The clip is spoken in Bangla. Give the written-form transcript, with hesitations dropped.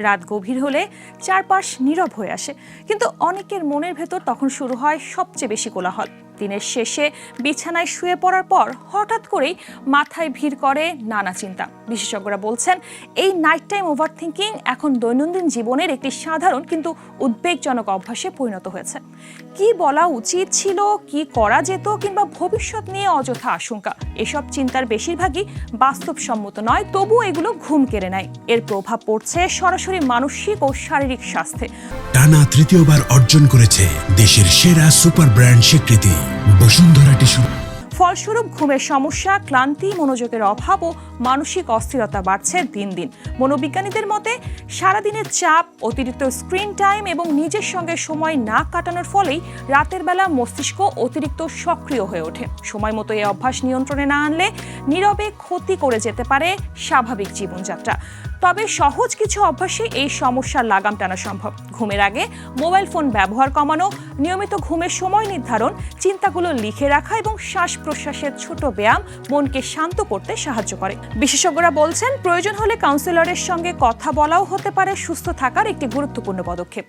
রাত গভীর হলে চারপাশ নীরব হয়ে আসে, কিন্তু অনেকের মনের ভেতর তখন শুরু হয় সবচেয়ে বেশি কোলাহল। দিনের শেষে বিছানায় শুয়ে পড়ার পর হঠাৎ করেই মাথায় ভিড় করে নানা চিন্তা। বিশেষজ্ঞরা বলছেন, এই নাইট টাইম ওভারথিংকিং এখন দৈনন্দিন জীবনের একটি সাধারণ কিন্তু উদ্বেগজনক অভ্যাসে পরিণত হয়েছে। কি বলা উচিত ছিল, কি করা যেত, কিংবা ভবিষ্যৎ নিয়ে অযথা আশঙ্কা, এসব চিন্তার বেশিরভাগই বাস্তবসম্মত নয়, তবুও এগুলো ঘুম কেড়ে নেয়। এর প্রভাব পড়ছে সরাসরি মানসিক ও শারীরিক স্বাস্থ্যে। টানা তৃতীয়বার অর্জন করেছে দেশের সেরা সুপার ব্র্যান্ড স্বীকৃতি বসুন্ধরা টিস্যু। ফলস্বরূপ ঘুমের সমস্যা, ক্লান্তি, মনোযোগের অভাব ও মানসিক অস্থিরতা বাড়ছে দিন দিন। মনোবিজ্ঞানীদের মতে, সারাদিনের চাপ, অতিরিক্ত স্ক্রিন টাইম এবং নিজের সঙ্গে সময় না কাটানোর ফলেই রাতের বেলা মস্তিষ্ক অতিরিক্ত সক্রিয় হয়ে ওঠে। সময় মতো এই অভ্যাস নিয়ন্ত্রণে না আনলে নীরবে ক্ষতি করে যেতে পারে স্বাভাবিক জীবনযাত্রা। তবে সহজ কিছু অভ্যাসে এই সমস্যার লাগাম টানা সম্ভব। ঘুমের আগে মোবাইল ফোন ব্যবহার কমানো, নিয়মিত ঘুমের সময় নির্ধারণ, চিন্তাগুলো লিখে রাখা এবং শ্বাস প্রশ্বাসের ছোট ব্যায়াম মনকে শান্ত করতে সাহায্য করে। বিশেষজ্ঞরা বলছেন, প্রয়োজন হলে কাউন্সিলরের সঙ্গে কথা বলাও হতে পারে সুস্থ থাকার একটি গুরুত্বপূর্ণ পদক্ষেপ।